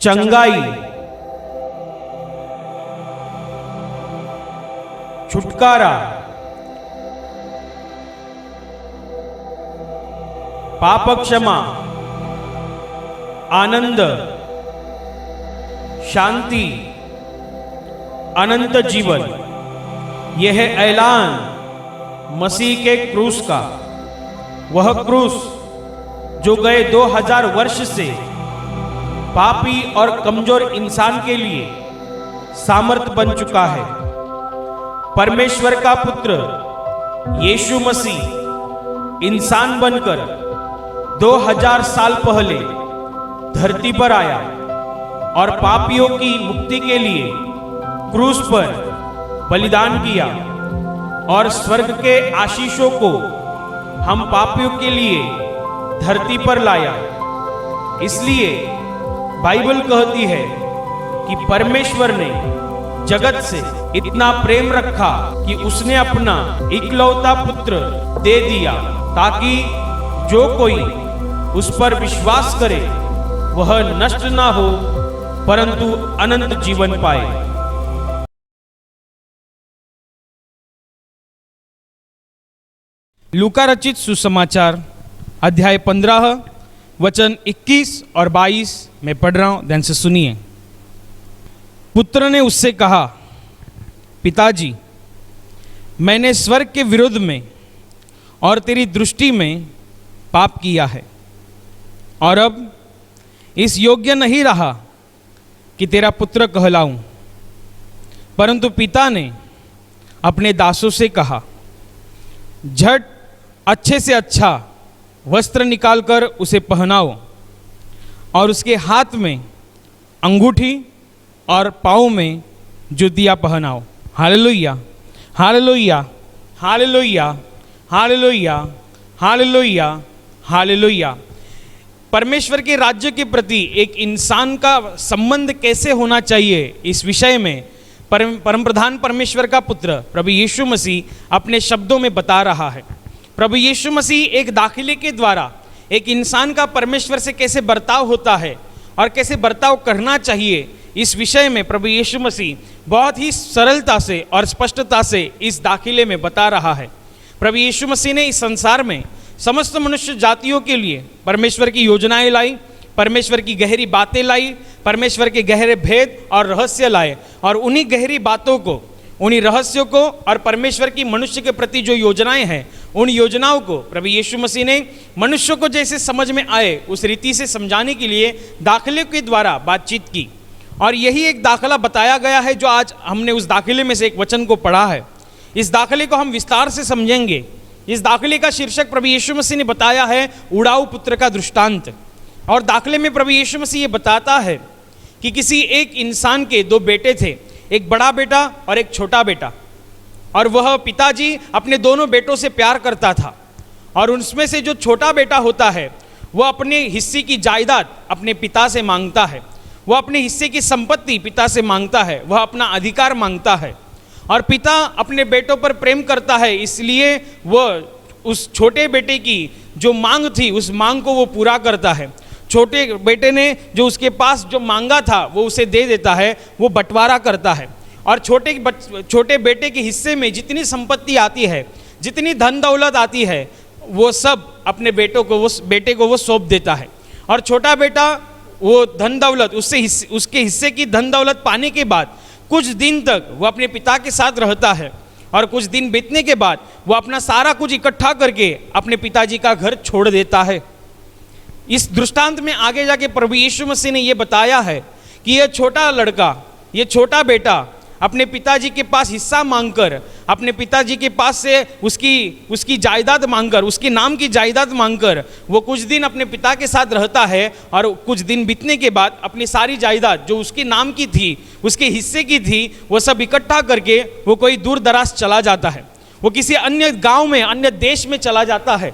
चंगाई, छुटकारा, पाप क्षमा, आनंद, शांति, अनंत जीवन, यह है ऐलान मसीह के क्रूस का। वह क्रूस जो गए 2000 वर्ष से पापी और कमजोर इंसान के लिए सामर्थ बन चुका है। परमेश्वर का पुत्र यीशु मसीह इंसान बनकर 2000 साल पहले धरती पर आया और पापियों की मुक्ति के लिए क्रूस पर बलिदान किया और स्वर्ग के आशीषों को हम पापियों के लिए धरती पर लाया। इसलिए बाइबल कहती है कि परमेश्वर ने जगत से इतना प्रेम रखा कि उसने अपना इकलौता पुत्र दे दिया, ताकि जो कोई उस पर विश्वास करे वह नष्ट ना हो परंतु अनंत जीवन पाए। लूका रचित सुसमाचार अध्याय 15 वचन 21 और 22 में पढ़ रहा हूं, ध्यान से सुनिए। पुत्र ने उससे कहा, पिताजी, मैंने स्वर्ग के विरुद्ध में और तेरी दृष्टि में पाप किया है और अब इस योग्य नहीं रहा कि तेरा पुत्र कहलाऊं। परंतु पिता ने अपने दासों से कहा, झट अच्छे से अच्छा वस्त्र निकालकर उसे पहनाओ और उसके हाथ में अंगूठी और पाँव में जुतियाँ पहनाओ। Hallelujah, hallelujah, hallelujah, hallelujah, hallelujah, hallelujah. परमेश्वर के राज्य के प्रति एक इंसान का संबंध कैसे होना चाहिए, इस विषय में परम प्रधान परमेश्वर का पुत्र प्रभु यीशु मसीह अपने शब्दों में बता रहा है। प्रभु यीशु मसीह एक दाखिले के द्वारा एक इंसान का परमेश्वर से कैसे बर्ताव होता है और कैसे बर्ताव करना चाहिए, इस विषय में प्रभु यीशु मसीह बहुत ही सरलता से और स्पष्टता से इस दाखिले में बता रहा है। प्रभु यीशु मसीह ने इस संसार में समस्त मनुष्य जातियों के लिए परमेश्वर की योजनाएं लाई, परमेश्वर की गहरी बातें लाई, परमेश्वर के गहरे भेद और रहस्य लाए और उन्हीं गहरी बातों को, उन्हीं रहस्यों को और परमेश्वर की मनुष्य के प्रति जो योजनाएं हैं, उन योजनाओं को प्रभु यीशु मसीह ने मनुष्यों को जैसे समझ में आए उस रीति से समझाने के लिए दाखिले के द्वारा बातचीत की। और यही एक दाखिला बताया गया है जो आज हमने उस दाखिले में से एक वचन को पढ़ा है। इस दाखिले को हम विस्तार से समझेंगे। इस दाखिले का शीर्षक प्रभु यीशु मसीह ने बताया है उड़ाऊ पुत्र का दृष्टांत। और दाखिले में प्रभु यीशु मसीह ये बताता है कि किसी एक इंसान के दो बेटे थे, एक बड़ा बेटा और एक छोटा बेटा, और वह पिताजी अपने दोनों बेटों से प्यार करता था। और उसमें से जो छोटा बेटा होता है वह अपने हिस्से की जायदाद अपने पिता से मांगता है, वह अपने हिस्से की संपत्ति पिता से मांगता है, वह अपना अधिकार मांगता है। और पिता अपने बेटों पर प्रेम करता है, इसलिए वह उस छोटे बेटे की जो मांग थी उस मांग को वो पूरा करता है। छोटे बेटे ने जो उसके पास जो मांगा था वो उसे दे देता है, वो बंटवारा करता है। और छोटे बेटे के हिस्से में जितनी संपत्ति आती है, जितनी धन दौलत आती है, वो सब अपने बेटे को वो सौंप देता है। और छोटा बेटा वो धन दौलत उसके हिस्से की धन दौलत पाने के बाद कुछ दिन तक वो अपने पिता के साथ रहता है और कुछ दिन बीतने के बाद वो अपना सारा कुछ इकट्ठा करके अपने पिताजी का घर छोड़ देता है। इस दृष्टांत में आगे जाके प्रभु यीशु मसीह ने ये बताया है कि यह छोटा लड़का, ये छोटा बेटा अपने पिताजी के पास हिस्सा मांगकर, अपने पिताजी के पास से उसकी जायदाद मांगकर, उसके नाम की जायदाद मांगकर वो कुछ दिन अपने पिता के साथ रहता है और कुछ दिन बीतने के बाद अपनी सारी जायदाद जो उसके नाम की थी, उसके हिस्से की थी, वो सब इकट्ठा करके वो कोई दूर दराज चला जाता है, वो किसी अन्य गांव में, अन्य देश में चला जाता है।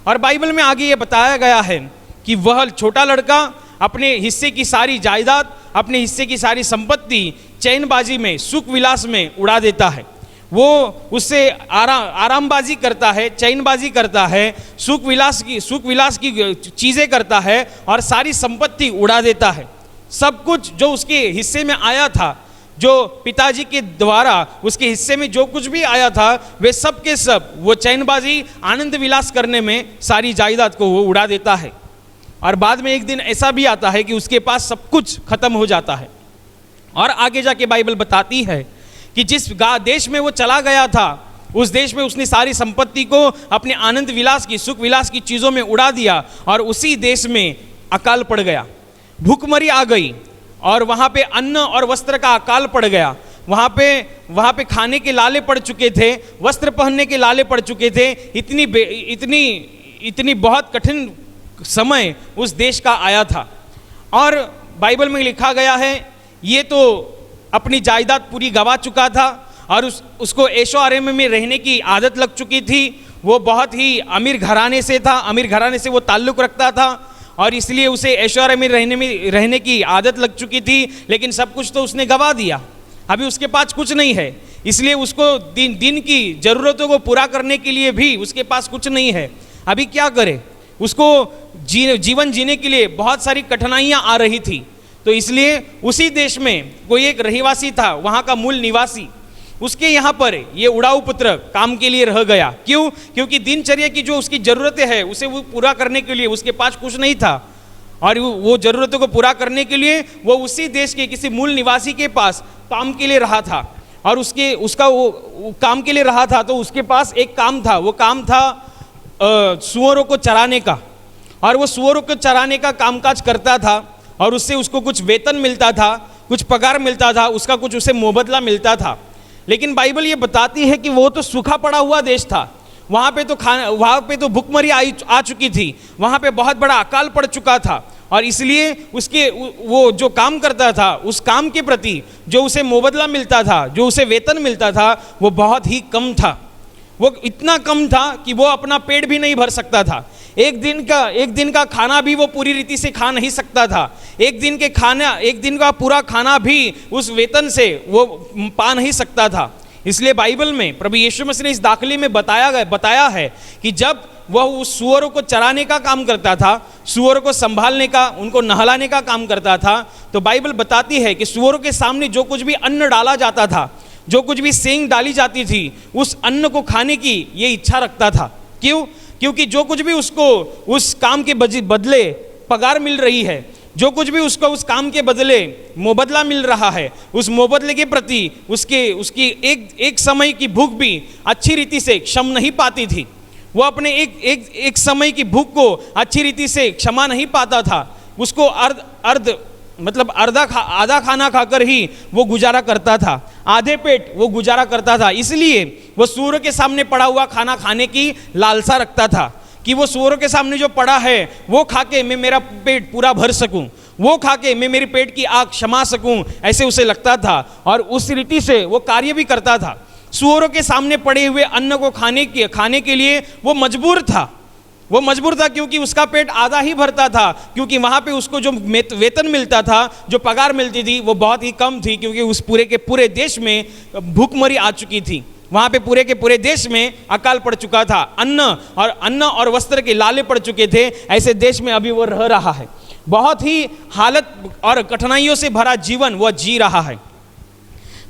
और बाइबल में आगे ये बताया गया है कि वह छोटा लड़का अपने हिस्से की सारी जायदाद, अपने हिस्से की सारी संपत्ति चैनबाजी में, सुख विलास में उड़ा देता है। वो उससे आरामबाजी करता है, चैनबाजी करता है, सुख विलास की चीज़ें करता है और सारी संपत्ति उड़ा देता है। सब कुछ जो उसके हिस्से में आया था, जो पिताजी के द्वारा उसके हिस्से में जो कुछ भी आया था, वे सब के सब वो चैनबाजी आनंद विलास करने में सारी जायदाद को वो उड़ा देता है। और बाद में एक दिन ऐसा भी आता है कि उसके पास सब कुछ खत्म हो जाता है। और आगे जाके बाइबल बताती है कि जिस देश में वो चला गया था, उस देश में उसने सारी संपत्ति को अपने आनंद विलास की, सुख विलास की चीज़ों में उड़ा दिया, और उसी देश में अकाल पड़ गया, भूखमरी आ गई, और वहाँ पे अन्न और वस्त्र का अकाल पड़ गया। वहाँ पे खाने के लाले पड़ चुके थे, वस्त्र पहनने के लाले पड़ चुके थे। इतनी बहुत कठिन समय उस देश का आया था। और बाइबल में लिखा गया है, ये तो अपनी जायदाद पूरी गंवा चुका था, और उसको ऐशो आराम में रहने की आदत लग चुकी थी। वो बहुत ही अमीर घराने से था, अमीर घराने से वो ताल्लुक़ रखता था, और इसलिए उसे ऐशो आराम में रहने की आदत लग चुकी थी। लेकिन सब कुछ तो उसने गंवा दिया, अभी उसके पास कुछ नहीं है। इसलिए उसको दिन की ज़रूरतों को पूरा करने के लिए भी उसके पास कुछ नहीं है। अभी क्या करे? उसको जीवन जीने के लिए बहुत सारी कठिनाइयाँ आ रही थी। तो इसलिए उसी देश में कोई एक रहिवासी था, वहाँ का मूल निवासी, उसके यहाँ पर ये उड़ाऊ पुत्र काम के लिए रह गया। क्यों? क्योंकि दिनचर्या की जो उसकी ज़रूरतें हैं उसे वो पूरा करने के लिए उसके पास कुछ नहीं था, और वो ज़रूरतों को पूरा करने के लिए वो उसी देश के किसी मूल निवासी के पास काम के लिए रहा था। और उसका वो काम के लिए रहा था, तो उसके पास एक काम था, वो काम था सूअरों को चराने का। और वो सूअरों को चराने का कामकाज करता था, और उससे उसको कुछ वेतन मिलता था, कुछ पगार मिलता था, उसका कुछ उसे मुबदला मिलता था। लेकिन बाइबल ये बताती है कि वो तो सूखा पड़ा हुआ देश था, वहाँ पे तो भूखमरी आ चुकी थी, वहाँ पे बहुत बड़ा अकाल पड़ चुका था। और इसलिए वो जो काम करता था, उस काम के प्रति जो उसे मुबदला मिलता था, जो उसे वेतन मिलता था, वो बहुत ही कम था। वो इतना कम था कि वो अपना पेट भी नहीं भर सकता था। एक दिन का खाना भी वो पूरी रीति से खा नहीं सकता था। एक दिन का पूरा खाना भी उस वेतन से वो पा नहीं सकता था। इसलिए बाइबल में प्रभु यीशु मसीह ने इस दाखिले में बताया है कि जब वह उस सूअरों को चराने का काम करता था, सूअरों को संभालने का, उनको नहलाने का काम करता था, तो बाइबल बताती है कि सूअरों के सामने जो कुछ भी अन्न डाला जाता था, जो कुछ भी सेंग डाली जाती थी, उस अन्न को खाने की ये इच्छा रखता था। क्यों? क्योंकि जो कुछ भी उसको उस काम के बदले पगार मिल रही है, जो कुछ भी उसको उस काम के बदले मुबदला मिल रहा है, उस मुबदले के प्रति उसकी एक समय की भूख भी अच्छी रीति से क्षम नहीं पाती थी। वो अपने एक समय की भूख को अच्छी रीति से क्षमा नहीं पाता था। उसको आधा खाना खाकर ही वो गुजारा करता था, आधे पेट वो गुजारा करता था। इसलिए वो सूअरों के सामने पड़ा हुआ खाना खाने की लालसा रखता था कि वो सूअरों के सामने जो पड़ा है वो खा के मैं मेरा पेट पूरा भर सकूं, वो खा के मैं मेरे पेट की आग क्षमा सकूं, ऐसे उसे लगता था। और उस रीति से वो कार्य भी करता था। सूअरों के सामने पड़े हुए अन्न को खाने के लिए वो मजबूर था। क्योंकि उसका पेट आधा ही भरता था, क्योंकि वहाँ पे उसको जो वेतन मिलता था, जो पगार मिलती थी, वो बहुत ही कम थी, क्योंकि उस पूरे के पूरे देश में भूखमरी आ चुकी थी। वहाँ पे पूरे के पूरे देश में अकाल पड़ चुका था, अन्न और वस्त्र के लाले पड़ चुके थे। ऐसे देश में अभी वो रह रहा है, बहुत ही हालत और कठिनाइयों से भरा जीवन वह जी रहा है।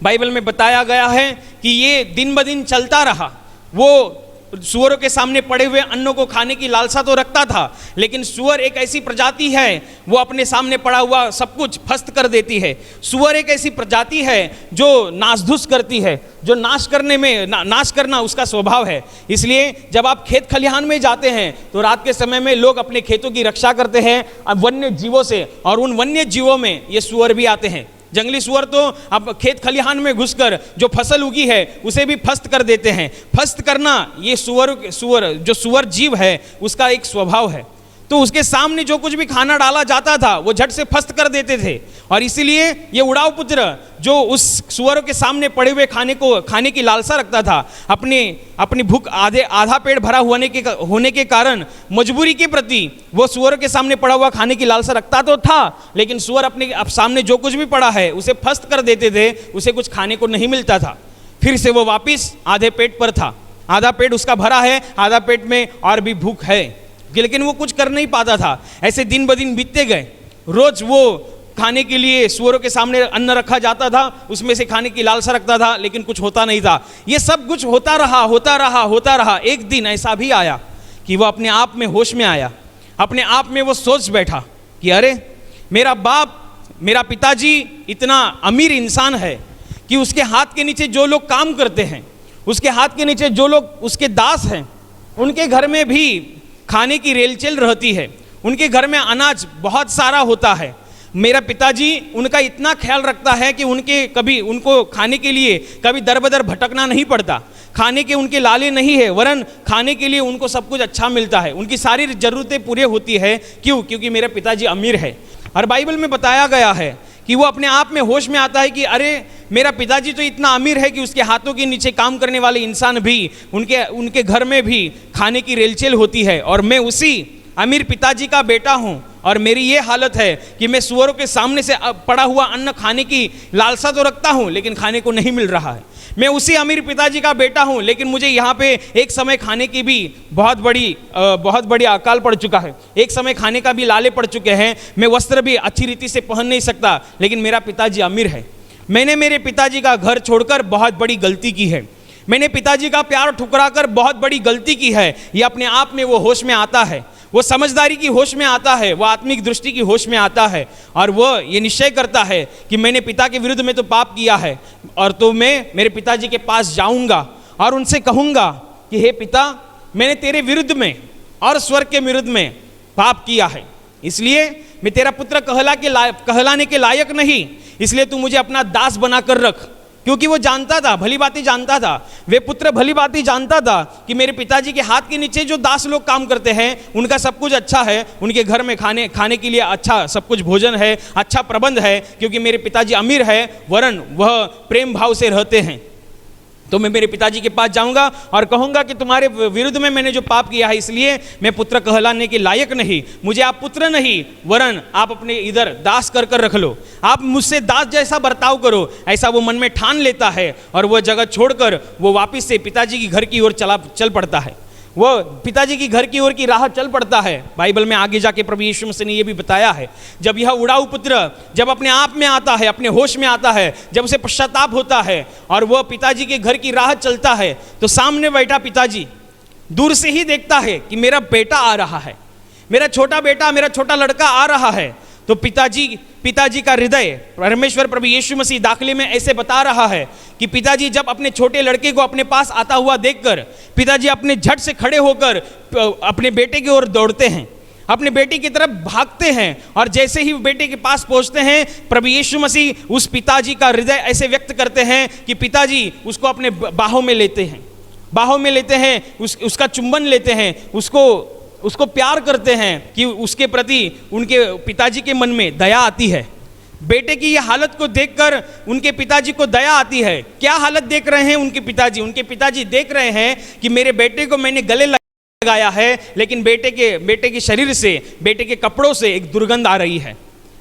बाइबल में बताया गया है कि ये दिन ब दिन चलता रहा। वो सूअरों के सामने पड़े हुए अन्नों को खाने की लालसा तो रखता था, लेकिन सूअर एक ऐसी प्रजाति है, वो अपने सामने पड़ा हुआ सब कुछ फस्त कर देती है। सूअर एक ऐसी प्रजाति है जो नासधुस करती है, जो नाश करना उसका स्वभाव है। इसलिए जब आप खेत खलिहान में जाते हैं तो रात के समय में लोग अपने खेतों की रक्षा करते हैं वन्य जीवों से, और उन वन्य जीवों में ये सूअर भी आते हैं। जंगली सूअर तो अब खेत खलिहान में घुसकर जो फसल उगी है उसे भी फस्त कर देते हैं। फस्त करना ये सूअर जीव है, उसका एक स्वभाव है। तो उसके सामने जो कुछ भी खाना डाला जाता था वो झट से फस्त कर देते थे। और इसीलिए ये उड़ाऊ पुत्र जो उस सूअरों के सामने पड़े हुए खाने की लालसा रखता था, अपनी भूख आधा पेट भरा होने के कारण मजबूरी के प्रति वो सूअरों के सामने पड़ा हुआ खाने की लालसा रखता तो था, लेकिन सूअर अपने सामने जो कुछ भी पड़ा है उसे फस्त कर देते थे, उसे कुछ खाने को नहीं मिलता था। फिर से वो वापिस आधे पेट पर था, आधा पेट उसका भरा है, आधा पेट में और भी भूख है, लेकिन वो कुछ कर नहीं पाता था। ऐसे दिन ब दिन बीतते गए। रोज वो खाने के लिए सूअरों के सामने अन्न रखा जाता था, उसमें से खाने की लालसा रखता था, लेकिन कुछ होता नहीं था। ये सब कुछ होता रहा। एक दिन ऐसा भी आया कि वो अपने आप में होश में आया, अपने आप में वो सोच बैठा कि अरे मेरा बाप, मेरा पिताजी इतना अमीर इंसान है कि उसके हाथ के नीचे जो लोग काम करते हैं, उसके हाथ के नीचे जो लोग उसके दास हैं, उनके घर में भी खाने की रेलचेल रहती है, उनके घर में अनाज बहुत सारा होता है। मेरा पिताजी उनका इतना ख्याल रखता है कि उनको खाने के लिए कभी दर बदर भटकना नहीं पड़ता, खाने के उनके लाले नहीं है, वरन खाने के लिए उनको सब कुछ अच्छा मिलता है, उनकी सारी ज़रूरतें पूरी होती है। क्यों? क्योंकि मेरा पिताजी अमीर है। और बाइबल में बताया गया है कि वो अपने आप में होश में आता है कि अरे मेरा पिताजी तो इतना अमीर है कि उसके हाथों के नीचे काम करने वाले इंसान भी, उनके घर में भी खाने की रेलचेल होती है, और मैं उसी अमीर पिताजी का बेटा हूँ, और मेरी ये हालत है कि मैं सूअरों के सामने से पड़ा हुआ अन्न खाने की लालसा तो रखता हूँ, लेकिन खाने को नहीं मिल रहा है। मैं उसी अमीर पिताजी का बेटा हूँ, लेकिन मुझे यहाँ पे एक समय खाने की भी बहुत बड़ी अकाल पड़ चुका है, एक समय खाने का भी लाले पड़ चुके हैं, मैं वस्त्र भी अच्छी रीति से पहन नहीं सकता, लेकिन मेरा पिताजी अमीर है। मैंने मेरे पिताजी का घर छोड़कर बहुत बड़ी गलती की है, मैंने पिताजी का प्यार ठुकराकर बहुत बड़ी गलती की है। ये अपने आप में वो होश में आता है, वो समझदारी की होश में आता है, वो आत्मिक दृष्टि की होश में आता है, और वो ये निश्चय करता है कि मैंने पिता के विरुद्ध में तो पाप किया है, और तो मैं मेरे पिताजी के पास जाऊंगा और उनसे कहूंगा कि हे पिता, मैंने तेरे विरुद्ध में और स्वर्ग के विरुद्ध में पाप किया है, इसलिए मैं तेरा पुत्र कहलाने के लायक नहीं, इसलिए तू मुझे अपना दास बनाकर रख। क्योंकि वो जानता था, भली बात ही जानता था, वे पुत्र भली बात ही जानता था कि मेरे पिताजी के हाथ के नीचे जो दास लोग काम करते हैं उनका सब कुछ अच्छा है, उनके घर में खाने के लिए अच्छा सब कुछ भोजन है, अच्छा प्रबंध है, क्योंकि मेरे पिताजी अमीर है, वरन वह प्रेम भाव से रहते हैं। तो मैं मेरे पिताजी के पास जाऊंगा और कहूंगा कि तुम्हारे विरुद्ध में मैंने जो पाप किया है, इसलिए मैं पुत्र कहलाने के लायक नहीं, मुझे आप पुत्र नहीं वरन आप अपने इधर दास कर रख लो, आप मुझसे दास जैसा बर्ताव करो, ऐसा वो मन में ठान लेता है, और वह जगह छोड़कर वो वापस से पिताजी की घर की ओर चल पड़ता है, वो पिताजी की घर की ओर की राह चल पड़ता है। बाइबल में आगे जाके प्रभु यीशु मसीह ने ये भी बताया है, जब यह उड़ाऊ पुत्र जब अपने आप में आता है, अपने होश में आता है, जब उसे पश्चाताप होता है और वह पिताजी के घर की राह चलता है, तो सामने बैठा पिताजी दूर से ही देखता है कि मेरा बेटा आ रहा है, मेरा छोटा बेटा, मेरा छोटा लड़का आ रहा है। तो पिताजी का हृदय परमेश्वर प्रभु यीशु मसीह दाखिले में ऐसे बता रहा है कि पिताजी जब अपने छोटे लड़के को अपने पास आता हुआ देखकर पिताजी अपने झट से खड़े होकर अपने बेटे की ओर दौड़ते हैं, अपने बेटे की तरफ भागते हैं, और जैसे ही बेटे के पास पहुंचते हैं, प्रभु यीशु मसीह उस पिताजी का हृदय ऐसे व्यक्त करते हैं कि पिताजी उसको अपने बाहों में लेते हैं, उसका चुंबन लेते हैं, उसको प्यार करते हैं कि उसके प्रति उनके पिताजी के मन में दया आती है। बेटे की ये हालत को देखकर उनके पिताजी को दया आती है। क्या हालत देख रहे हैं उनके पिताजी देख रहे हैं कि मेरे बेटे को मैंने गले लगाया है, लेकिन बेटे के शरीर से, बेटे के कपड़ों से एक दुर्गंध आ रही है।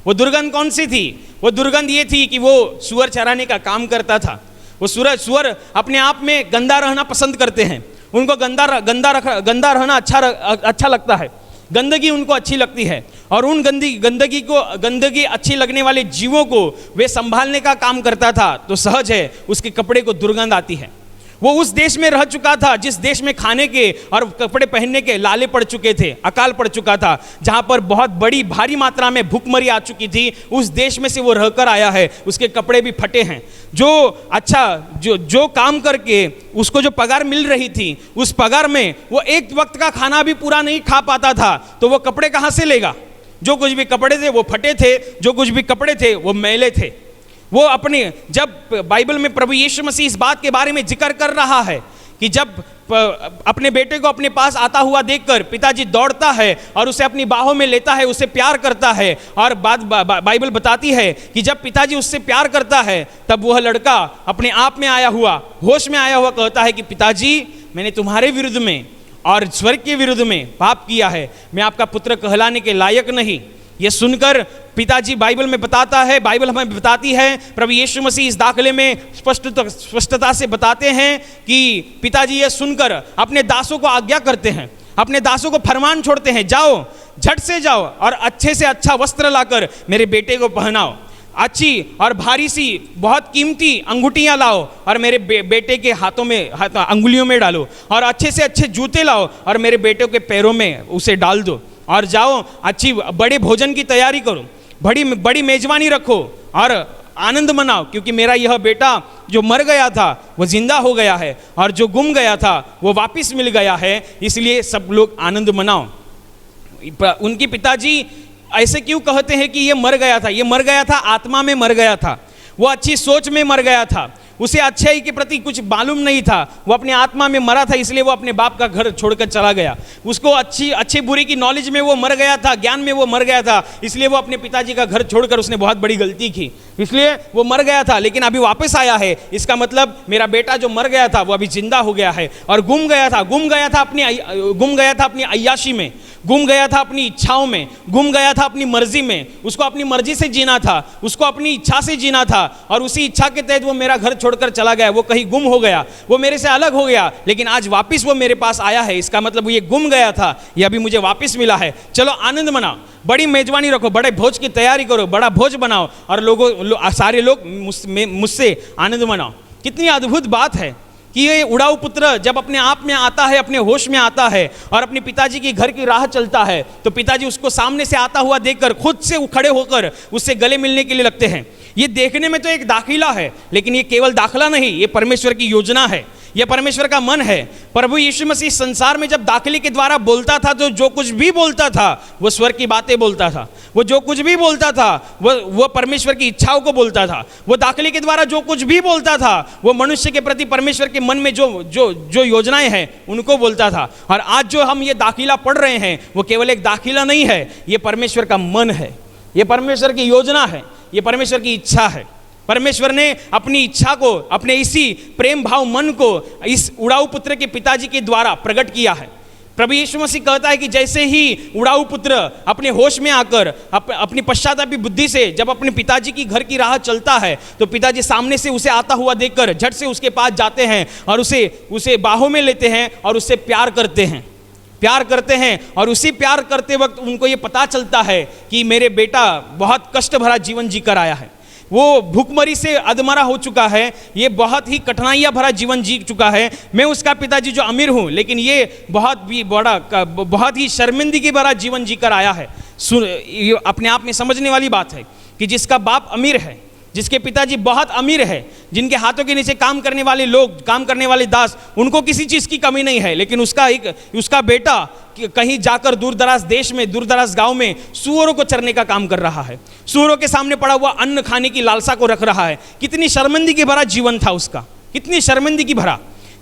वो दुर्गंध कौन सी थी? वो दुर्गंध ये थी कि वो सुअर चराने का काम करता था। वो सुअर अपने आप में गंदा रहना पसंद करते हैं, उनको गंदा रहना अच्छा लगता है, गंदगी उनको अच्छी लगती है, और उन गंदगी अच्छी लगने वाले जीवों को वे संभालने का काम करता था। तो सहज है उसके कपड़े को दुर्गंध आती है। वो उस देश में रह चुका था जिस देश में खाने के और कपड़े पहनने के लाले पड़ चुके थे, अकाल पड़ चुका था, जहाँ पर बहुत भारी मात्रा में भूखमरी आ चुकी थी। उस देश में से वो रहकर आया है, उसके कपड़े भी फटे हैं। जो काम करके उसको जो पगार मिल रही थी, उस पगार में वो एक वक्त का खाना भी पूरा नहीं खा पाता था, तो वो कपड़े कहाँ से लेगा? जो कुछ भी कपड़े थे वो फटे थे, जो कुछ भी कपड़े थे वो मैले थे। वो जब बाइबल में प्रभु यीशु मसीह इस बात के बारे में जिक्र कर रहा है कि जब अपने बेटे को अपने पास आता हुआ देखकर पिताजी दौड़ता है और उसे अपनी बाहों में लेता है, उसे प्यार करता है, और बाइबल बताती है कि जब पिताजी उससे प्यार करता है, तब वह लड़का अपने आप में आया हुआ, होश में आया हुआ कहता है कि पिताजी, मैंने तुम्हारे विरुद्ध में और स्वर्ग के विरुद्ध में पाप किया है, मैं आपका पुत्र कहलाने के लायक नहीं। ये सुनकर पिताजी, बाइबल में बताता है, बाइबल हमें बताती है, प्रभु यीशु मसीह इस दाखिले में स्पष्टता से बताते हैं कि पिताजी ये सुनकर अपने दासों को आज्ञा करते हैं, अपने दासों को फरमान छोड़ते हैं, जाओ झट से जाओ और अच्छे से अच्छा वस्त्र लाकर मेरे बेटे को पहनाओ, अच्छी और भारी सी बहुत कीमती अंगूठियां लाओ और मेरे बेटे के हाथों में अंगुलियों में डालो, और अच्छे से अच्छे जूते लाओ और मेरे बेटे के पैरों में उसे डाल दो, और जाओ अच्छी बड़े भोजन की तैयारी करो, बड़ी बड़ी मेजबानी रखो और आनंद मनाओ, क्योंकि मेरा यह बेटा जो मर गया था वो जिंदा हो गया है और जो गुम गया था वो वापस मिल गया है, इसलिए सब लोग आनंद मनाओ। उनके पिताजी ऐसे क्यों कहते हैं कि ये मर गया था? ये मर गया था, आत्मा में मर गया था, वो अच्छी सोच में मर गया था, उसे अच्छाई के प्रति कुछ मालूम नहीं था, वो अपने आत्मा में मरा था, इसलिए वो अपने बाप का घर छोड़कर चला गया। उसको अच्छी बुरी की नॉलेज में वो मर गया था, ज्ञान में वो मर गया था, इसलिए वो अपने पिताजी का घर छोड़कर उसने बहुत बड़ी गलती की, इसलिए वो मर गया था। लेकिन अभी वापस आया है, इसका मतलब मेरा बेटा जो मर गया था वो अभी जिंदा हो गया है। और गुम गया था अपनी अय्याशी में, गुम गया था अपनी इच्छाओं में, गुम गया था अपनी मर्जी में, उसको अपनी मर्जी से जीना था, उसको अपनी इच्छा से जीना था, और उसी इच्छा के तहत वो मेरा घर छोड़कर चला गया, वो कहीं गुम हो गया, वो मेरे से अलग हो गया, लेकिन आज वापस वो मेरे पास आया है। इसका मतलब ये गुम गया था, ये अभी मुझे वापस मिला है। चलो आनंद मनाओ, बड़ी मेजबानी रखो, बड़े भोज की तैयारी करो, बड़ा भोज बनाओ और सारे लोग मुझसे आनंद मनाओ। कितनी अद्भुत बात है कि ये उड़ाऊ पुत्र जब अपने आप में आता है, अपने होश में आता है और अपने पिताजी की घर की राह चलता है, तो पिताजी उसको सामने से आता हुआ देखकर खुद से खड़े होकर उससे गले मिलने के लिए लगते हैं। ये देखने में तो एक दाखिला है, लेकिन ये केवल दाखिला नहीं, ये परमेश्वर की योजना है, यह परमेश्वर का मन है। प्रभु यीशु मसीह संसार में जब दाखिले के द्वारा बोलता था, तो जो कुछ भी बोलता था वो स्वर्ग की बातें बोलता था, वो जो कुछ भी बोलता था वो परमेश्वर की इच्छाओं को बोलता था, वो दाखिले के द्वारा जो कुछ भी बोलता था वो मनुष्य के प्रति परमेश्वर के मन में जो योजनाएं हैं उनको बोलता था। और आज जो हम ये दाखिला पढ़ रहे हैं वो केवल एक दाखिला नहीं है, ये परमेश्वर का मन है, ये परमेश्वर की योजना है, ये परमेश्वर की इच्छा है। परमेश्वर ने अपनी इच्छा को, अपने इसी प्रेम भाव मन को इस उड़ाऊ पुत्र के पिताजी के द्वारा प्रकट किया है। प्रभु यीशु मसीह कहता है कि जैसे ही उड़ाऊ पुत्र अपने होश में आकर अपनी पश्चातापी बुद्धि से जब अपने पिताजी की घर की राह चलता है, तो पिताजी सामने से उसे आता हुआ देखकर झट से उसके पास जाते हैं और उसे बाहों में लेते हैं और उससे प्यार करते हैं। और उसी प्यार करते वक्त उनको ये पता चलता है कि मेरे बेटा बहुत कष्ट भरा जीवन जीकर आया है, वो भूखमरी से अधमरा हो चुका है, ये बहुत ही कठिनाइयाँ भरा जीवन जी चुका है। मैं उसका पिताजी जो अमीर हूँ, लेकिन ये बहुत ही शर्मिंदगी भरा जीवन जीकर आया है। ये अपने आप में समझने वाली बात है कि जिसका बाप अमीर है, जिसके पिताजी बहुत अमीर है, जिनके हाथों के नीचे काम करने वाले लोग, काम करने वाले दास, उनको किसी चीज़ की कमी नहीं है, लेकिन उसका बेटा कहीं जाकर दूर दराज देश में, दूर दराज गांव में सूअरों को चरने का काम कर रहा है, सूअरों के सामने पड़ा हुआ अन्न खाने की लालसा को रख रहा है। कितनी शर्मिंदगी भरा जीवन था उसका, कितनी शर्मिंदगी भरा,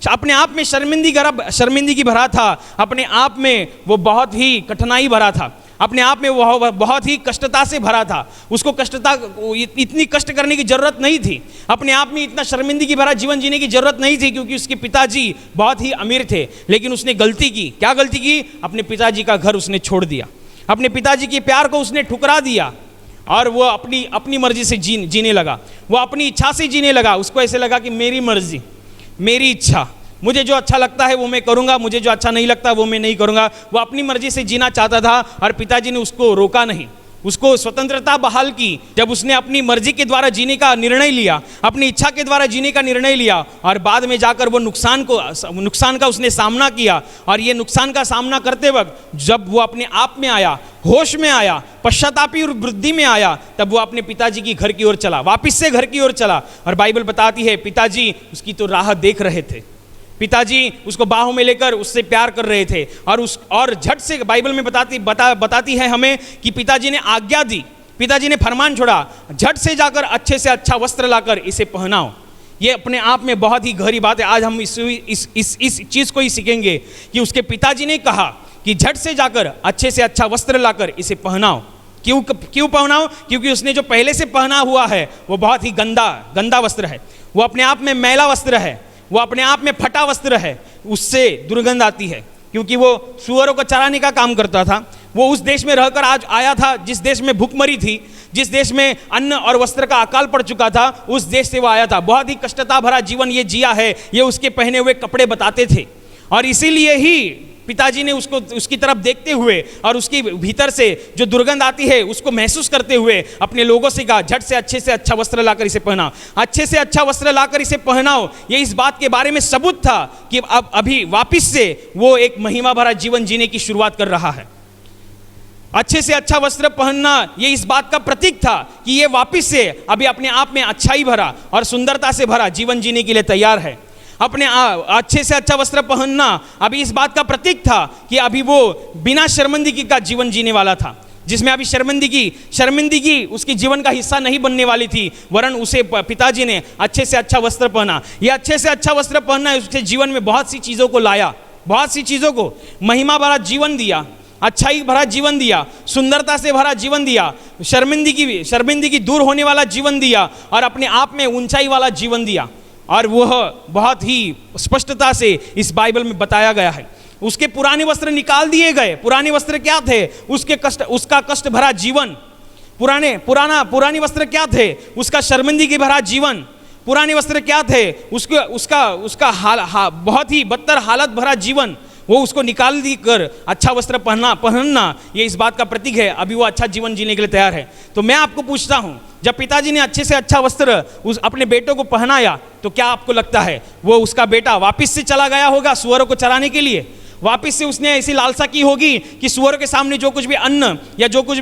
अपने आप में शर्मिंदगी भरा था, अपने आप में वो बहुत ही कठिनाई भरा था, अपने आप में वो बहुत ही कष्टता से भरा था। उसको इतनी कष्ट करने की जरूरत नहीं थी, अपने आप में इतना शर्मिंदगी भरा जीवन जीने की जरूरत नहीं थी, क्योंकि उसके पिताजी बहुत ही अमीर थे। लेकिन उसने गलती की, क्या गलती की? अपने पिताजी का घर उसने छोड़ दिया, अपने पिताजी के प्यार को उसने ठुकरा दिया और वो अपनी मर्जी से जीने लगा, वो अपनी इच्छा से जीने लगा। उसको ऐसे लगा कि मेरी मर्जी, मेरी इच्छा, मुझे जो अच्छा लगता है वो मैं करूंगा, मुझे जो अच्छा नहीं लगता वो मैं नहीं करूंगा। वो अपनी मर्जी से जीना चाहता था और पिताजी ने उसको रोका नहीं, उसको स्वतंत्रता बहाल की। जब उसने अपनी मर्जी के द्वारा जीने का निर्णय लिया, अपनी इच्छा के द्वारा जीने का निर्णय लिया, और बाद में जाकर वो नुकसान का उसने सामना किया। और ये नुकसान का सामना करते वक्त जब वो अपने आप में आया, होश में आया, पश्चातापी और वृद्धि में आया, तब वो अपने पिताजी की घर की ओर चला, वापिस से घर की ओर चला। और बाइबल बताती है पिताजी उसकी तो राह देख रहे थे, पिताजी उसको बाहों में लेकर उससे प्यार कर रहे थे। और झट से बाइबल में बताती है हमें कि पिताजी ने आज्ञा दी, पिताजी ने फरमान छोड़ा, झट से जाकर अच्छे से अच्छा वस्त्र लाकर इसे पहनाओ। ये अपने आप में बहुत ही गहरी बात है। आज हम इस चीज़ को ही सीखेंगे कि उसके पिताजी ने कहा कि झट से जाकर अच्छे से अच्छा वस्त्र लाकर इसे पहनाओ। क्यों पहनाओ? क्योंकि उसने जो पहले से पहना हुआ है वो बहुत ही गंदा वस्त्र है, वो अपने आप में मैला वस्त्र है, वो अपने आप में फटा वस्त्र है, उससे दुर्गंध आती है। क्योंकि वो सूअरों को चराने का काम करता था, वो उस देश में रहकर आज आया था जिस देश में भूखमरी थी, जिस देश में अन्न और वस्त्र का अकाल पड़ चुका था, उस देश से वो आया था। बहुत ही कष्टता भरा जीवन ये जिया है, ये उसके पहने हुए कपड़े बताते थे। और इसीलिए ही पिताजी ने उसको उसकी तरफ देखते हुए और उसकी भीतर से जो दुर्गंध आती है उसको महसूस करते हुए अपने लोगों से कहा, झट से अच्छा वस्त्र लाकर इसे पहनाओ, अच्छे से अच्छा वस्त्र लाकर इसे पहनाओ। ये इस बात के बारे में सबूत था कि अब अभी वापिस से वो एक महिमा भरा जीवन जीने की शुरुआत कर रहा है। अच्छे से अच्छा वस्त्र पहनना ये इस बात का प्रतीक था कि ये वापिस से अभी अपने आप में अच्छाई भरा और सुंदरता से भरा जीवन जीने के लिए तैयार है। अपने अच्छे से अच्छा वस्त्र पहनना अभी इस बात का प्रतीक था कि अभी वो बिना शर्मिंदगी का जीवन जीने वाला था, जिसमें अभी शर्मिंदगी उसकी जीवन का हिस्सा नहीं बनने वाली थी, वरन उसे पिताजी ने अच्छे से अच्छा वस्त्र पहना। यह अच्छे से अच्छा वस्त्र पहनना उसके जीवन में बहुत सी चीज़ों को लाया, बहुत सी चीज़ों को, महिमा भरा जीवन दिया, अच्छाई भरा जीवन दिया, सुंदरता से भरा जीवन दिया, शर्मिंदगी दूर होने वाला जीवन दिया और अपने आप में ऊंचाई वाला जीवन दिया। और वह बहुत ही स्पष्टता से इस बाइबल में बताया गया है। उसके पुराने वस्त्र निकाल दिए गए। पुराने वस्त्र क्या थे? उसका कष्ट भरा जीवन। पुराने वस्त्र क्या थे? उसका शर्मिंदगी भरा जीवन। पुराने वस्त्र क्या थे? उसका बहुत ही बदतर हालत भरा जीवन। वो उसको निकाल दी कर अच्छा वस्त्र पहनना ये इस बात का प्रतीक है अभी वो अच्छा जीवन जीने के लिए तैयार है। तो मैं आपको पूछता हूँ, जब पिताजी ने अच्छे से अच्छा वस्त्र अपने बेटों को पहनाया तो क्या आपको लगता है वो उसका बेटा वापस से चला गया होगा सुअरों को चराने के लिए? वापिस से उसने ऐसी लालसा की होगी कि सुअर के सामने जो कुछ भी अन्न या जो कुछ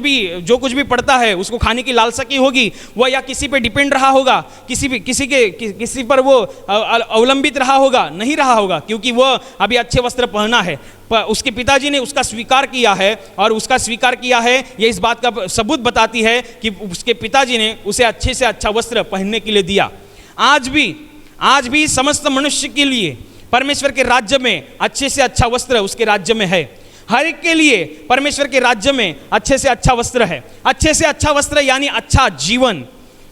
भी पड़ता है उसको खाने की लालसा की होगी, वह या किसी पे डिपेंड रहा होगा, किसी पर वो अवलंबित रहा होगा? नहीं रहा होगा, क्योंकि वह अभी अच्छे वस्त्र पहना है। उसके पिताजी ने उसका स्वीकार किया है और उसका स्वीकार किया है ये इस बात का सबूत बताती है कि उसके पिताजी ने उसे अच्छे से अच्छा वस्त्र पहनने के लिए दिया। आज भी समस्त मनुष्य के लिए परमेश्वर के राज्य में अच्छे से अच्छा वस्त्र उसके राज्य में है। हर एक के लिए परमेश्वर के राज्य में अच्छे से अच्छा वस्त्र है। अच्छे से अच्छा वस्त्र यानी अच्छा जीवन,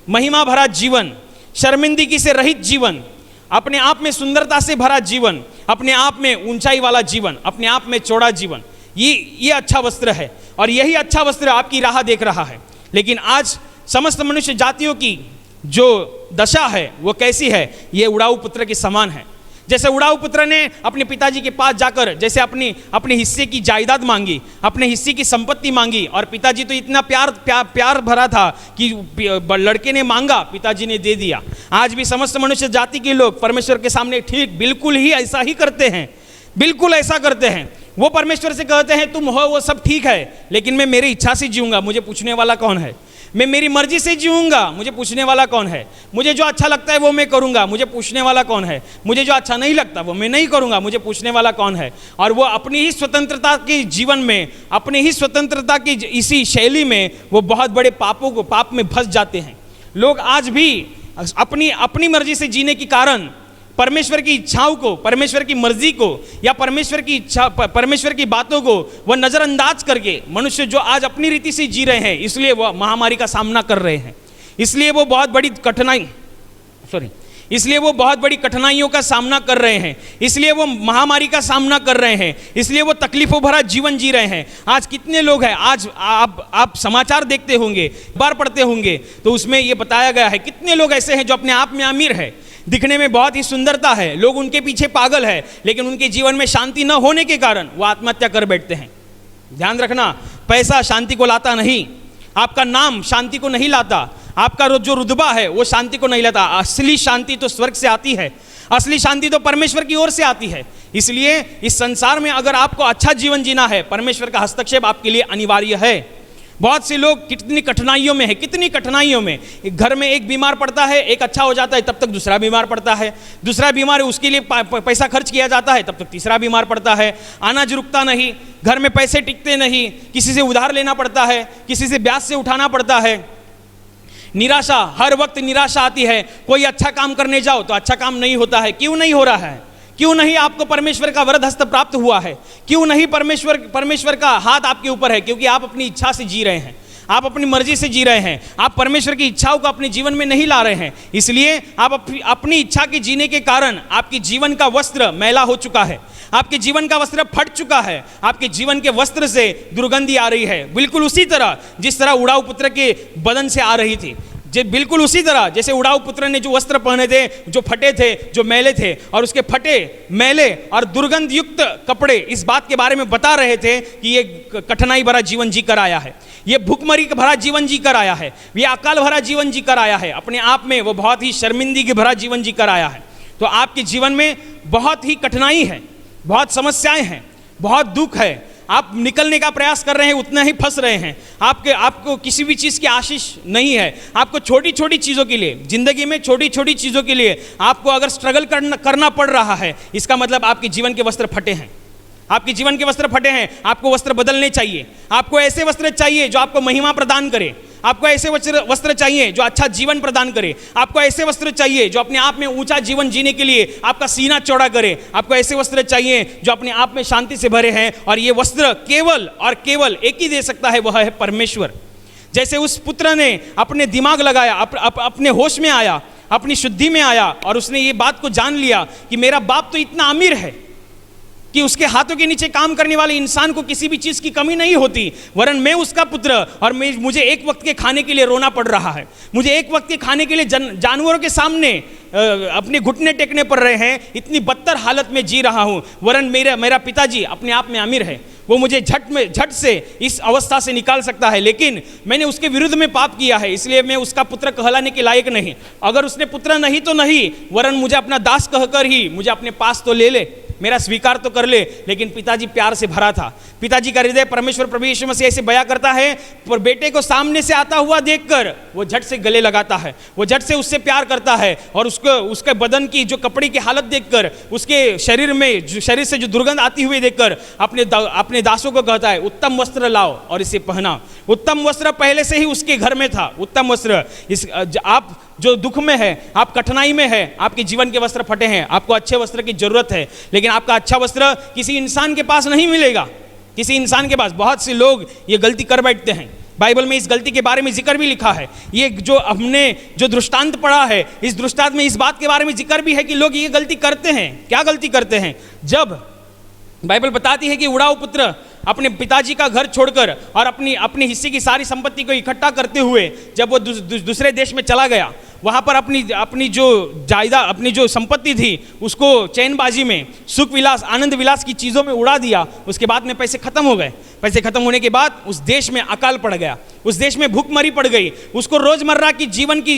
महिमा भरा जीवन, शर्मिंदगी से रहित जीवन, अपने आप में सुंदरता से भरा जीवन, अपने आप में ऊंचाई वाला जीवन, अपने आप में चौड़ा जीवन। ये अच्छा वस्त्र है और यही अच्छा वस्त्र आपकी राह देख रहा है। लेकिन आज समस्त मनुष्य जातियों की जो दशा है वो कैसी है? ये उड़ाऊ पुत्र के समान है। जैसे उड़ाऊ पुत्र ने अपने पिताजी के पास जाकर जैसे अपने हिस्से की जायदाद मांगी, अपने हिस्से की संपत्ति मांगी, और पिताजी तो इतना प्यार भरा था कि लड़के ने मांगा, पिताजी ने दे दिया। आज भी समस्त मनुष्य जाति के लोग परमेश्वर के सामने ठीक बिल्कुल ही ऐसा ही करते हैं, बिल्कुल ऐसा करते हैं। वो परमेश्वर से कहते हैं तुम हो वो सब ठीक है, लेकिन मैं मेरी इच्छा से जीऊंगा, मुझे पूछने वाला कौन है? मैं मेरी मर्जी से जीऊंगा, मुझे पूछने वाला कौन है? मुझे जो अच्छा लगता है वो मैं करूंगा, मुझे पूछने वाला कौन है? मुझे जो अच्छा नहीं लगता वो मैं नहीं करूंगा, मुझे पूछने वाला कौन है? और वो अपनी ही स्वतंत्रता के जीवन में, अपनी ही स्वतंत्रता की इसी शैली में वो बहुत बड़े पाप में फंस जाते हैं। लोग आज भी अपनी मर्जी से जीने के कारण परमेश्वर की इच्छाओं को, परमेश्वर की मर्जी को या परमेश्वर की बातों को वह नज़रअंदाज करके मनुष्य जो आज अपनी रीति से जी रहे हैं, इसलिए वह महामारी का सामना कर रहे हैं। इसलिए वो बहुत बड़ी कठिनाइयों का सामना कर रहे हैं, इसलिए वो महामारी का सामना कर रहे हैं, इसलिए वो तकलीफों भरा जीवन जी रहे हैं। आज कितने लोग हैं, आज आप समाचार देखते होंगे, अखबार पढ़ते होंगे, तो उसमें ये बताया गया है कितने लोग ऐसे हैं जो अपने आप में अमीर है, दिखने में बहुत ही सुंदरता है, लोग उनके पीछे पागल है, लेकिन उनके जीवन में शांति न होने के कारण वो आत्महत्या कर बैठते हैं। ध्यान रखना, पैसा शांति को लाता नहीं, आपका नाम शांति को नहीं लाता, आपका जो रुतबा है वो शांति को नहीं लाता। असली शांति तो स्वर्ग से आती है, असली शांति तो परमेश्वर की ओर से आती है। इसलिए इस संसार में अगर आपको अच्छा जीवन जीना है, परमेश्वर का हस्तक्षेप आपके लिए अनिवार्य है। बहुत से लोग कितनी कठिनाइयों में, घर में एक बीमार पड़ता है, एक अच्छा हो जाता है, तब तक दूसरा बीमार पड़ता है, दूसरा बीमार है उसके लिए पैसा खर्च किया जाता है, तब तक तीसरा बीमार पड़ता है, अनाज रुकता नहीं, घर में पैसे टिकते नहीं, किसी से उधार लेना पड़ता है, किसी से ब्याज से उठाना पड़ता है। निराशा, हर वक्त निराशा आती है। कोई अच्छा काम करने जाओ तो अच्छा काम नहीं होता है। क्यों नहीं हो रहा है? क्यों नहीं आपको परमेश्वर का वरद हस्त प्राप्त हुआ है? क्यों नहीं परमेश्वर का हाथ आपके ऊपर है? क्योंकि आप अपनी इच्छा से जी रहे हैं, आप अपनी मर्जी से जी रहे हैं, आप परमेश्वर की इच्छाओं को अपने जीवन में नहीं ला रहे हैं। इसलिए आप अपनी इच्छा के जीने के कारण आपके जीवन का वस्त्र मैला हो चुका है, आपके जीवन का वस्त्र फट चुका है, आपके जीवन के वस्त्र से दुर्गंधी आ रही है, बिल्कुल उसी तरह जिस तरह उड़ाऊ पुत्र के बदन से आ रही थी। बिल्कुल उसी तरह जैसे उड़ाऊ पुत्र ने जो वस्त्र पहने थे, जो फटे थे, जो मैले थे, और उसके फटे, मैले और दुर्गंध युक्त कपड़े इस बात के बारे में बता रहे थे कि ये कठिनाई भरा जीवन जीकर आया है, ये भूखमरी भरा जीवन जीकर आया है, ये अकाल भरा जीवन जीकर आया है, अपने आप में वो बहुत ही शर्मिंदगी भरा जीवन जीकर आया है। तो आपके जीवन में बहुत ही कठिनाई है, बहुत समस्याएं हैं, बहुत दुख है, आप निकलने का प्रयास कर रहे हैं, उतना ही फंस रहे हैं, आपको किसी भी चीज़ की आशीष नहीं है, आपको छोटी छोटी चीज़ों के लिए, जिंदगी में छोटी छोटी चीज़ों के लिए आपको अगर स्ट्रगल करना पड़ रहा है, इसका मतलब आपके जीवन के वस्त्र फटे हैं, आपके जीवन के वस्त्र फटे हैं। आपको वस्त्र बदलने चाहिए, आपको ऐसे वस्त्र चाहिए जो आपको महिमा प्रदान करे, आपको ऐसे वस्त्र चाहिए जो अच्छा जीवन प्रदान करे, आपको ऐसे वस्त्र चाहिए जो अपने आप में ऊंचा जीवन जीने के लिए आपका सीना चौड़ा करे, आपको ऐसे वस्त्र चाहिए जो अपने आप में शांति से भरे हैं, और ये वस्त्र केवल और केवल एक ही दे सकता है, वह है परमेश्वर। जैसे उस पुत्र ने अपने दिमाग लगाया, अपने होश में आया, अपनी शुद्धि में आया, और उसने ये बात को जान लिया कि मेरा बाप तो इतना अमीर है कि उसके हाथों के नीचे काम करने वाले इंसान को किसी भी चीज़ की कमी नहीं होती, वरन मैं उसका पुत्र, और मुझे एक वक्त के खाने के लिए रोना पड़ रहा है, मुझे एक वक्त के खाने के लिए जानवरों के सामने अपने घुटने टेकने पड़ रहे हैं, इतनी बदतर हालत में जी रहा हूँ, वरन मेरा पिताजी अपने आप में अमीर है, वो मुझे झट से इस अवस्था से निकाल सकता है, लेकिन मैंने उसके विरुद्ध में पाप किया है, इसलिए मैं उसका पुत्र कहलाने के लायक नहीं। अगर उसने पुत्र नहीं तो नहीं, वरन मुझे अपना दास कहकर ही मुझे अपने पास तो ले ले, मेरा स्वीकार तो कर ले। लेकिन पिताजी प्यार से भरा था, पिताजी का हृदय परमेश्वर प्रभु यीशु मसीह ऐसे बयां करता है, पर बेटे को सामने से आता हुआ देखकर वो झट से गले लगाता है, वो झट से उससे प्यार करता है, और उसके बदन की जो कपड़े की हालत देखकर, उसके शरीर से जो दुर्गंध आती हुई देखकर अपने दासों को कहता है, उत्तम वस्त्र लाओ और इसे पहना। उत्तम वस्त्र पहले से ही उसके घर में था, उत्तम वस्त्र। आप जो दुख में है, आप कठिनाई में है, आपके जीवन के वस्त्र फटे हैं, आपको अच्छे वस्त्र की जरूरत है, लेकिन आपका अच्छा वस्त्र किसी इंसान के पास नहीं मिलेगा, किसी इंसान के पास। बहुत से लोग ये गलती कर बैठते हैं, बाइबल में इस गलती के बारे में जिक्र भी लिखा है। ये जो हमने जो दृष्टांत पढ़ा है, इस दृष्टांत में इस बात के बारे में जिक्र भी है कि लोग ये गलती करते हैं। क्या गलती करते हैं? जब बाइबल बताती है कि उड़ाऊ पुत्र अपने पिताजी का घर छोड़कर और अपनी हिस्से की सारी संपत्ति को इकट्ठा करते हुए जब वो दूसरे देश में चला गया, वहाँ पर अपनी जो जायदाद, अपनी जो संपत्ति थी, उसको चैनबाजी में, सुख विलास, आनंद विलास की चीज़ों में उड़ा दिया। उसके बाद में पैसे खत्म हो गए। पैसे खत्म होने के बाद उस देश में अकाल पड़ गया, उस देश में भूखमरी पड़ गई। उसको रोजमर्रा की जीवन की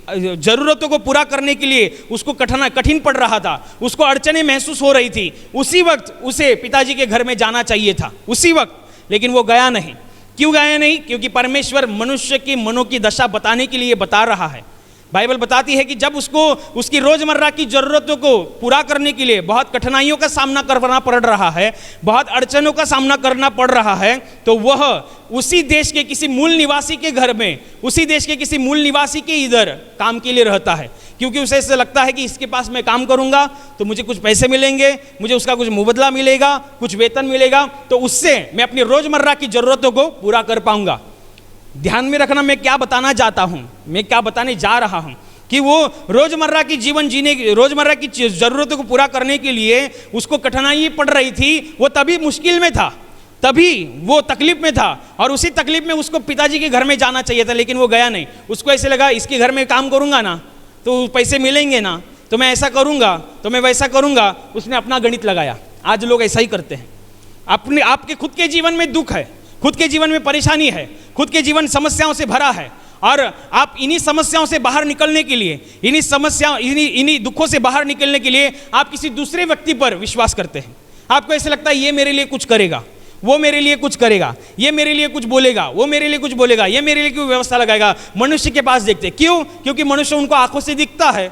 जरूरतों को पूरा करने के लिए उसको कठिन पड़ रहा था, उसको अड़चने महसूस हो रही थी। उसी वक्त उसे पिताजी के घर में जाना चाहिए था, उसी वक्त, लेकिन वो गया नहीं। क्यों गया नहीं? क्योंकि परमेश्वर मनुष्य की मनों की दशा बताने के लिए बता रहा है। बाइबल बताती है कि जब उसको उसकी रोजमर्रा की जरूरतों को पूरा करने के लिए बहुत कठिनाइयों का सामना करना पड़ रहा है, बहुत अड़चनों का सामना करना पड़ रहा है, तो वह उसी देश के किसी मूल निवासी के घर में, उसी देश के किसी मूल निवासी के इधर काम के लिए रहता है। क्योंकि उसे ऐसा लगता है कि इसके पास मैं काम करूंगा तो मुझे कुछ पैसे मिलेंगे, मुझे उसका कुछ मुबदला मिलेगा, कुछ वेतन मिलेगा, तो उससे मैं अपनी रोजमर्रा की जरूरतों को पूरा कर पाऊंगा। ध्यान में रखना, मैं क्या बताना चाहता हूं, मैं क्या बताने जा रहा हूं, कि वो रोजमर्रा की जीवन जीने, रोजमर्रा की जरूरतों को पूरा करने के लिए उसको कठिनाई पड़ रही थी। वो तभी मुश्किल में था, तभी वो तकलीफ में था, और उसी तकलीफ में उसको पिताजी के घर में जाना चाहिए था, लेकिन वो गया नहीं। उसको ऐसे लगा इसके घर में काम करूंगा ना तो पैसे मिलेंगे ना, तो मैं ऐसा करूंगा तो मैं वैसा करूंगा। उसने अपना गणित लगाया। आज लोग ऐसा ही करते हैं। आपके खुद के जीवन में दुख है, खुद के जीवन में परेशानी है, खुद के जीवन समस्याओं से भरा है, और आप इन्हीं समस्याओं से बाहर निकलने के लिए, इन्हीं दुखों से बाहर निकलने के लिए आप किसी दूसरे व्यक्ति पर विश्वास करते हैं। आपको ऐसे लगता है ये मेरे लिए कुछ करेगा, वो मेरे लिए कुछ करेगा, ये मेरे लिए कुछ बोलेगा, वो मेरे लिए कुछ बोलेगा, ये मेरे लिए क्यों व्यवस्था लगाएगा। मनुष्य के पास देखते, क्यों? क्योंकि मनुष्य उनको आंखों से दिखता है,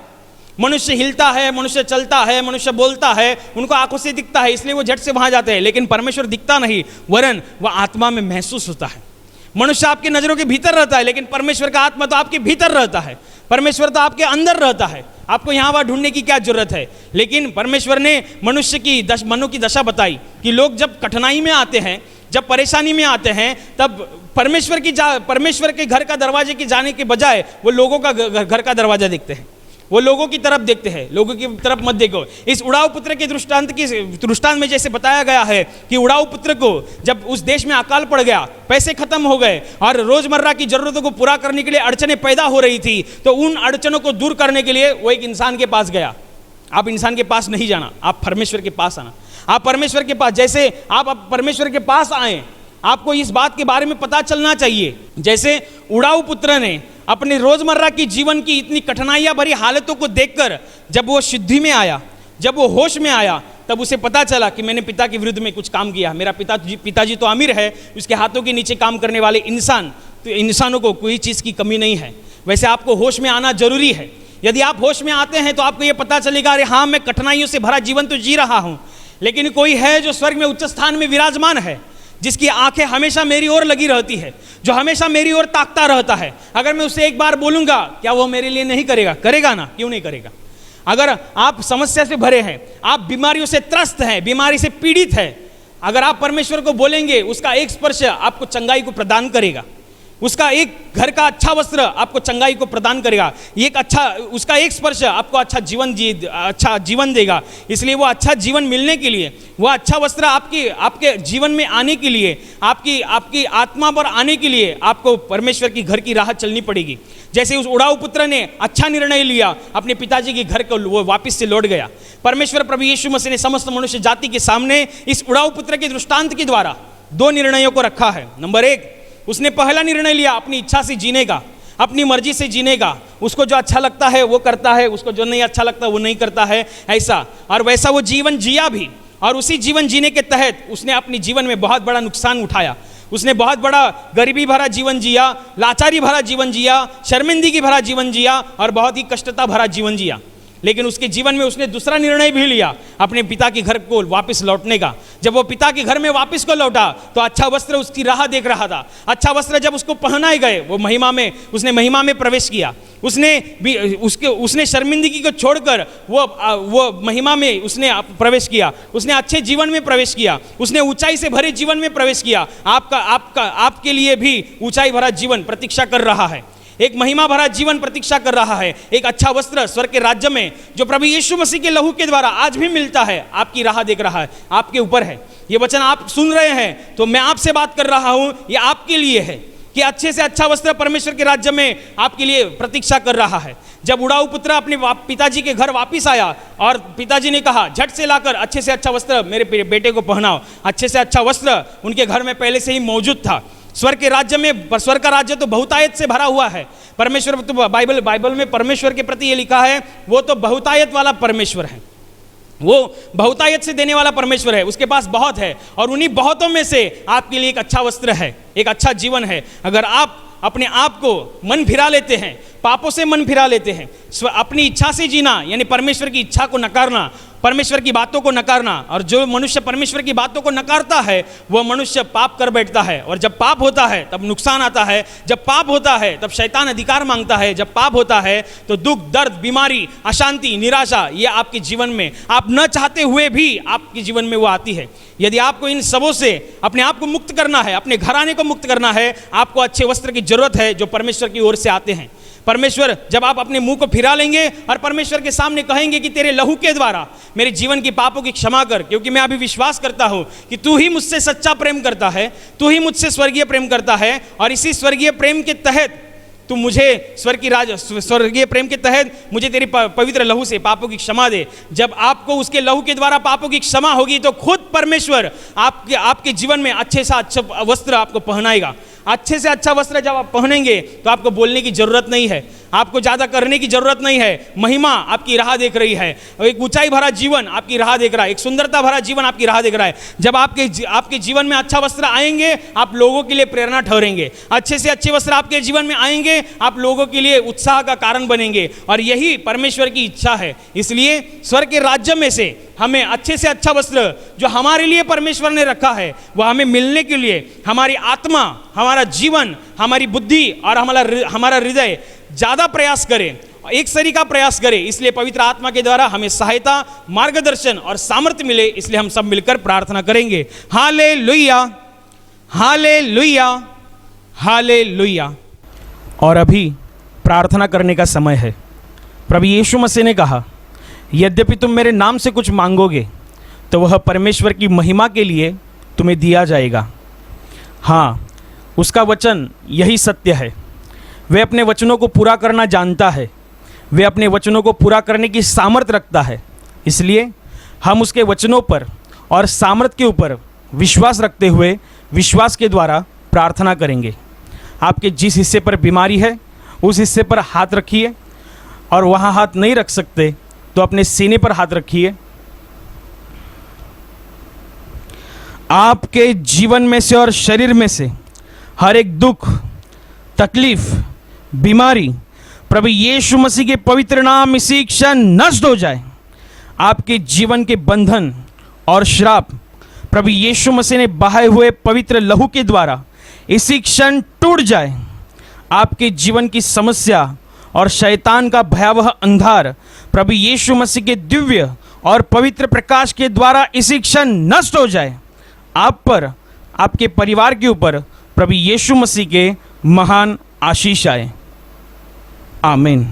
मनुष्य हिलता है, मनुष्य चलता है, मनुष्य बोलता है, उनको आंखों से दिखता है, इसलिए वो झट से वहां जाते हैं। लेकिन परमेश्वर दिखता नहीं, वरन वह आत्मा में महसूस होता है। मनुष्य आपकी नजरों के भीतर रहता है, लेकिन परमेश्वर का आत्मा तो आपके भीतर रहता है, परमेश्वर तो आपके अंदर रहता है। आपको यहाँ वहाँ ढूंढने की क्या जरूरत है? लेकिन परमेश्वर ने मनुष्य की मनों की दशा बताई कि लोग जब कठिनाई में आते हैं, जब परेशानी में आते हैं, तब परमेश्वर के घर का दरवाजे के जाने के बजाय वो लोगों का घर का दरवाजा देखते हैं। वो लोगों की तरफ देखते हैं, लोगों की तरफ मत देखो। इस उड़ाऊ पुत्र के दृष्टांत में जैसे बताया गया है कि उड़ाऊ पुत्र को जब उस देश में अकाल पड़ गया, पैसे खत्म हो गए और रोजमर्रा की जरूरतों को पूरा करने के लिए अड़चनें पैदा हो रही थी, तो उन अड़चनों को दूर करने के लिए वो एक इंसान के पास गया। आप इंसान के पास नहीं जाना, आप परमेश्वर के पास आना। आप परमेश्वर के पास, जैसे आप परमेश्वर के पास आए, आपको इस बात के बारे में पता चलना चाहिए। जैसे उड़ाऊ पुत्र ने अपने रोजमर्रा की जीवन की इतनी कठिनाइयां भरी हालतों को देखकर जब वो सिद्धि में आया, जब वो होश में आया, तब उसे पता चला कि मैंने पिता के विरुद्ध में कुछ काम किया। मेरा पिताजी तो अमीर है, उसके हाथों के नीचे काम करने वाले इंसानों को कोई चीज़ की कमी नहीं है। वैसे आपको होश में आना जरूरी है। यदि आप होश में आते हैं तो आपको ये पता चलेगा, अरे हाँ, मैं कठिनाइयों से भरा जीवन तो जी रहा हूँ, लेकिन कोई है जो स्वर्ग में उच्च स्थान में विराजमान है, जिसकी आंखें हमेशा मेरी ओर लगी रहती है, जो हमेशा मेरी ओर ताकता रहता है। अगर मैं उससे एक बार बोलूंगा, क्या वो मेरे लिए नहीं करेगा? करेगा ना, क्यों नहीं करेगा? अगर आप समस्या से भरे हैं, आप बीमारियों से त्रस्त हैं, बीमारी से पीड़ित हैं, अगर आप परमेश्वर को बोलेंगे, उसका एक स्पर्श आपको चंगाई को प्रदान करेगा। उसका एक घर का अच्छा वस्त्र आपको चंगाई को प्रदान करेगा। उसका एक स्पर्श आपको अच्छा जीवन देगा। इसलिए वो अच्छा जीवन मिलने के लिए, वो अच्छा वस्त्र आपके जीवन में आने के लिए, आपकी आत्मा पर आने के लिए आपको परमेश्वर की घर की राह चलनी पड़ेगी। जैसे उस उड़ाऊ पुत्र ने अच्छा निर्णय लिया, अपने पिताजी के घर को वो वापस से लौट गया। परमेश्वर प्रभु यीशु मसीह ने समस्त मनुष्य जाति के सामने इस उड़ाऊ पुत्र के दृष्टांत के द्वारा 2 निर्णयों को रखा है। नंबर 1, उसने पहला निर्णय लिया अपनी इच्छा से जीने का, अपनी मर्जी से जीने का। उसको जो अच्छा लगता है वो करता है, उसको जो नहीं अच्छा लगता वो नहीं करता है, ऐसा। और वैसा वो जीवन जिया भी, और उसी जीवन जीने के तहत उसने अपने जीवन में बहुत बड़ा नुकसान उठाया। उसने बहुत बड़ा गरीबी भरा जीवन जिया, लाचारी भरा जीवन जिया, शर्मिंदगी भरा जीवन जिया और बहुत ही कष्टता भरा जीवन जिया। लेकिन उसके जीवन में उसने दूसरा निर्णय भी लिया, अपने पिता के घर को वापस लौटने का। जब वो पिता के घर में वापस को लौटा तो अच्छा वस्त्र उसकी राह देख रहा था। अच्छा वस्त्र जब उसको पहनाए गए, उसने महिमा में प्रवेश किया। उसने शर्मिंदगी को छोड़कर वो महिमा में उसने प्रवेश किया। उसने अच्छे जीवन में प्रवेश किया। उसने ऊंचाई से भरे जीवन में प्रवेश किया। आपके लिए भी ऊंचाई भरा जीवन प्रतीक्षा कर रहा है। एक महिमा भरा जीवन प्रतीक्षा कर रहा है। एक अच्छा वस्त्र स्वर्ग के राज्य में जो प्रभु यीशु मसीह के लहू के द्वारा आज भी मिलता है, आपकी राह देख रहा है, आपके ऊपर है। ये वचन आप सुन रहे हैं तो मैं आपसे बात कर रहा हूं, ये आपके लिए है कि अच्छे से अच्छा वस्त्र परमेश्वर के राज्य में आपके लिए प्रतीक्षा कर रहा है। जब उड़ाऊ पुत्र अपने पिताजी के घर वापिस आया और पिताजी ने कहा, झट से लाकर अच्छे से अच्छा वस्त्र मेरे बेटे को पहनाओ। अच्छे से अच्छा वस्त्र उनके घर में पहले से ही मौजूद था। स्वर्ग के राज्य में, स्वर्ग का राज्य तो बहुतायत से भरा हुआ है। परमेश्वर तो बाइबल में परमेश्वर के प्रति ये लिखा है, वो तो बहुतायत वाला परमेश्वर है। वो बहुतायत से देने वाला परमेश्वर है। उसके पास बहुत है और उन्हीं बहुतों में से आपके लिए एक अच्छा वस्त्र है, एक अच्छा जीवन है। अगर आप अपने आप को मन फिरा लेते हैं, पापों से मन फिरा लेते हैं, अपनी इच्छा से जीना यानी परमेश्वर की इच्छा को नकारना, परमेश्वर की बातों को नकारना, और जो मनुष्य परमेश्वर की बातों को नकारता है वह मनुष्य पाप कर बैठता है। और जब पाप होता है तब नुकसान आता है। जब पाप होता है तब शैतान अधिकार मांगता है। जब पाप होता है तो दुख, दर्द, बीमारी, अशांति, निराशा ये आपके जीवन में, आप न चाहते हुए भी आपके जीवन में वो आती है। यदि आपको इन सबों से अपने आप को मुक्त करना है, अपने घराने को मुक्त करना है, आपको अच्छे वस्त्र की जरूरत है जो परमेश्वर की ओर से आते हैं। परमेश्वर, जब आप अपने मुंह को फिरा लेंगे और परमेश्वर के सामने कहेंगे कि तेरे लहू के द्वारा मेरे जीवन की पापों की क्षमा कर, क्योंकि मैं अभी विश्वास करता हूं कि तू ही मुझसे सच्चा प्रेम करता है, तू ही मुझसे स्वर्गीय प्रेम करता है, और इसी स्वर्गीय प्रेम के तहत तू मुझे स्वर्गीय प्रेम के तहत मुझे तेरी पवित्र लहू से पापों की क्षमा दे। जब आपको उसके लहू के द्वारा पापों की क्षमा होगी तो खुद परमेश्वर आपके जीवन में अच्छे से अच्छा वस्त्र आपको पहनाएगा। अच्छे से अच्छा वस्त्र जब आप पहनेंगे तो आपको बोलने की जरूरत नहीं है, आपको ज़्यादा करने की जरूरत नहीं है। महिमा आपकी राह देख रही है, एक ऊंचाई भरा जीवन आपकी राह देख रहा है, एक सुंदरता भरा जीवन आपकी राह देख रहा है। जब आपके जीवन में अच्छा वस्त्र आएंगे, आप लोगों के लिए प्रेरणा ठहरेंगे। अच्छे से अच्छे वस्त्र आपके जीवन में आएंगे, आप लोगों के लिए उत्साह का कारण बनेंगे, और यही परमेश्वर की इच्छा है। इसलिए स्वर्ग के राज्य में से हमें अच्छे से अच्छा वस्त्र जो हमारे लिए परमेश्वर ने रखा है वह हमें मिलने के लिए हमारी आत्मा, हमारा जीवन, हमारी बुद्धि और हमारा हृदय ज़्यादा प्रयास करें, एक सरी का प्रयास करें। इसलिए पवित्र आत्मा के द्वारा हमें सहायता, मार्गदर्शन और सामर्थ्य मिले। इसलिए हम सब मिलकर प्रार्थना करेंगे। Hallelujah, hallelujah, hallelujah. और अभी प्रार्थना करने का समय है। प्रभु यीशु मसीह ने कहा, यद्यपि तुम मेरे नाम से कुछ मांगोगे तो वह परमेश्वर की महिमा के लिए तुम्हें दिया जाएगा। हाँ, उसका वचन यही सत्य है। वह अपने वचनों को पूरा करना जानता है। वह अपने वचनों को पूरा करने की सामर्थ रखता है। इसलिए हम उसके वचनों पर और सामर्थ के ऊपर विश्वास रखते हुए विश्वास के द्वारा प्रार्थना करेंगे। आपके जिस हिस्से पर बीमारी है उस हिस्से पर हाथ रखिए, और वहाँ हाथ नहीं रख सकते तो अपने सीने पर हाथ रखिए। आपके जीवन में से और शरीर में से हर एक दुख, तकलीफ, बीमारी प्रभु यीशु मसीह के पवित्र नाम इसी क्षण नष्ट हो जाए। आपके जीवन के बंधन और श्राप प्रभु यीशु मसीह ने बहाए हुए पवित्र लहू के द्वारा इसी क्षण टूट जाए। आपके जीवन की समस्या और शैतान का भयावह अंधार प्रभु यीशु मसीह के दिव्य और पवित्र प्रकाश के द्वारा इसी क्षण नष्ट हो जाए। आप पर, आपके परिवार के ऊपर प्रभु यीशु मसीह के महान आशीष आए। आमीन।